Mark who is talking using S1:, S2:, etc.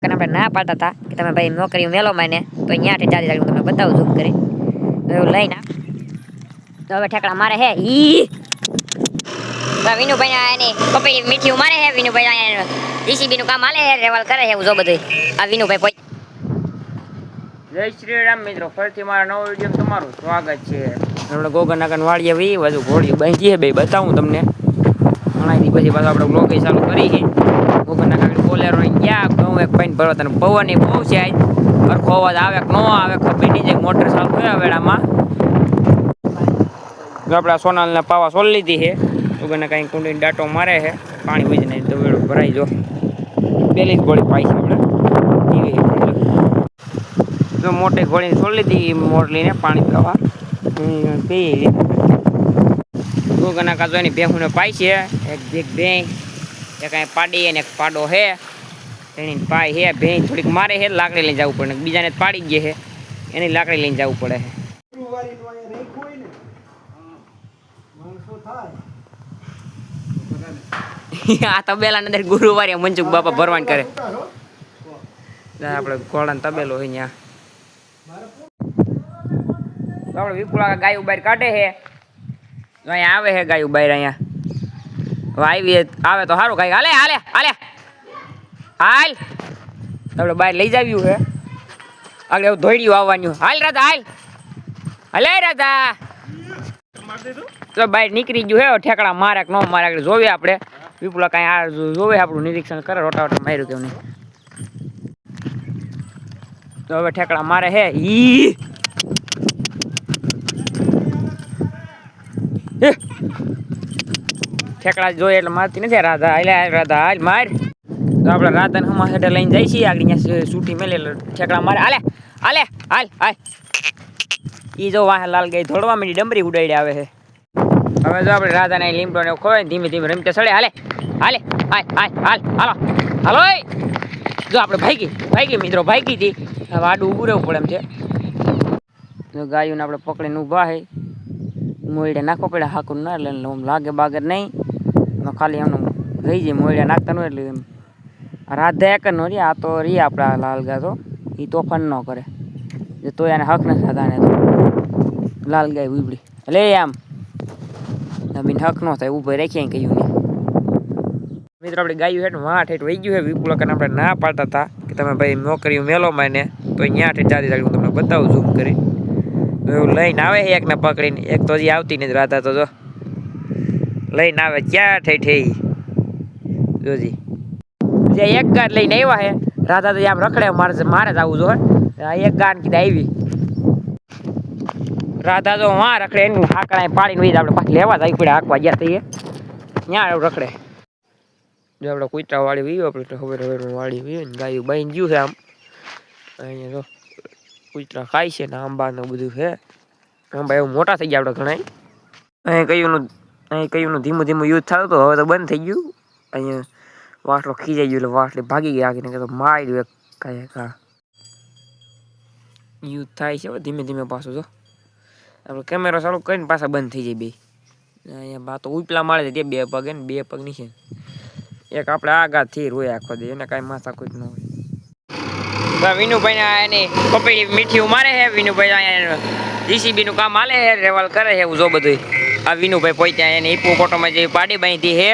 S1: કારણ આપણે ના પાડતા હતા કે તમે ભાઈ નોકરી મેલો માને તો અહીંયાથી ચાલી જાય. હું તમને બતાવું ઝૂમ કરી એવું લઈને તો હવે ઠેકડા મારે હે ઈ વિનુભાઈ એની કપડી મીઠી મારે હે. વિનુભાઈ જીસીબી નું કામ હાલે હે, રેવલ કરે છે. જો બધું આ વિનુભાઈ જય શ્રી રામ મિત્રો, ફરીથી મારા નવો વિડીયો તમારું સ્વાગત છે. આપણે ગોગરનાકન વાડીએ વી બાજુ ઘોડી બાંધી છે, બે બતાવું તમને. ઘણા દી પછી પાછું આપણે બ્લોગ ચાલુ કરી છે. ગોગરનાકન બોલેરો ક્યાં ઘઉં એક પાણી ભરવા તને પવન એ બહુ છે. આજ સરખો અવાજ આવે કે ન આવે ખબર નહીં જાય. મોટર ચાલુ થયા વેળામાં આપણે સોનાલને પાવા સોલ લીધી છે. ગોગરના કાંઈ કુંડીને ડાટો મારે છે, પાણી વીજ નહીં તો વેળો ભરાઈ જો. પેલી જ ગોળી પાઈ છે આપણે જો મોટી ઘોડીને છોડી લીધી મોરલીને પાણી પીવા પી. ગોગરના કાજો એની ભેહુને પાઈ છે. એક ભેગ ભેં એક અહીં પાડી અને એક પાડો છે. એની પાઈ છે ભેં થોડીક મારે છે, લાકડી લઈને જવું પડે. બીજાને પાડી જ છે એની લાકડી લઈને જવું પડે છે. આ તબેલા અંદર ગુરુવારે મંચુક બાપા ભરવાન કરે. આપણે ઘોડાનો તબેલો હોય ત્યાં આપણે વિપુલા ગાયું બહાર કાઢે છે. અહીંયા આવે છે ગાયું બહાર. અહીંયા આવી આવે તો સારું. ગાય હાલે હાલે હાલે હાલ આપણે બહાર લઈ જાવ્યું છે. આગળ એવું ધોઈડ્યું આવવાનું. હાલ રાધા હાલ હલે રાધા તો બહાર નીકળી ગયું હે. ઠેકડા મારે કે ન મારે આગળ જોવે આપણે. વિપુલા કાંઈ આ જોવે આપણું નિરીક્ષણ કરે. રોટાવટા માર્યું કેમ નહીં તો હવે ઠેકડા મારે હે. ઈ ઠેકડા જોઈએ એટલે મારતી નથી રાધા. હાલે રાધા હાલ માર. તો આપણે રાધાને હમા હેઠે લઈને જાય છીએ. આગળ ત્યાં સૂટી મેલે એટલે ઠેકડા મારે. હાલે હાલે હાલ હાલ. ઈ જો વાહ લાલ ગાય ધોડવા માંડી ડમરી ઉડાડી આવે છે. હવે જો આપણે રાધાને લીમડો ને ખોવાય ધીમે ધીમે રમતે સડે. હાલે હાલે હાલ હાલ હાલ હાલો હાલો. જો આપણે ભાગી મિત્રો ભાગી હતી. હવે આડું ઊભું રહેવું પડે એમ છે. જો ગાયોને આપણે પકડીને ઊભા છે. મોયડે નાખો પડે હાકું ના એટલે આમ લાગે બાગે નહીં. ખાલી એમનું રહી જાય મોયડે નાખતા નું એટલે એમ. રાધા એક ન રે. આ તો રી આપણા લાલ ગાય તો એ તોફાન ન કરે તો એને હક નથી રાધાને તો. લાલ ગાય ઉબડી એટલે આમ બીન હક ન થાય. ઊભો રાખીએ કહ્યું નહીં મિત્રો. આપણે ગાયું હેઠ વાં ઠેઠ વહી ગયું છે. વિપુલા કરીને આપણે ના પાડતા હતા કે તમે ભાઈ નોકરી મેલો માને તો અહીંયા ઠેઠ જાતી જાતી હું તમને બતાવું ઝૂમ કરી. એવું લઈને આવે છે એકને પકડીને. એક તો હજી આવતી નથી રાધા તો જો લઈને આવે ક્યાં ઠેઠે જોજી. જે એક ગાર લઈને આવ્યા છે રાધા તો આમ રખડે. મારે જ આવું જો એક ગાન કીધા આવી રાધા તો વાં રખડે. એનું હાકડા પાડીને વહી આપણે પાછી લેવા જ આવી પડે. હાંકવા ગયા તઈએ ત્યાં રખડે. જો આપણે કુતરા વાળી વીયો આપણે ખબર હવે વાળી વીયો ને ગાયું બાઈને ગયું છે. આમ અહીંયા જો કુતરા ખાય છે ને આંબા ને બધું છે. આંબા એવું મોટા થઈ ગયા આપણે ઘણા. અહીં કયુંનું ધીમું ધીમું યુદ્ધ થતું તો હવે તો બંધ થઈ ગયું. અહીંયા વાટલો ખીજાઈ ગયો એટલે વાટલી ભાગી ગયા. આગીને કે તો માર્યું એક કાંઈ કા યુદ્ધ થાય છે. ધીમે ધીમે પાછું જો આપણે કેમેરો ચાલુ કરીને પાછા બંધ થઈ જાય બે. અહીંયા બા તો ઉપલા માળે છે. બે પગ ને બે પગ નીચે. એક આપણે આગાથી રોય આખો દે એને કાંઈ માથા કોઈ ન હોય. વિનુભાઈ એની કપડી મીઠી મારે છે. વિનુભાઈ અહીંયા જીસીબી નું કામ હાલે છે, રેવલ કરે છે. જો બધું આ વિનુભાઈ પહોંચ્યા એને ઈપો કોટોમાં જે પાડી બાંધી છે.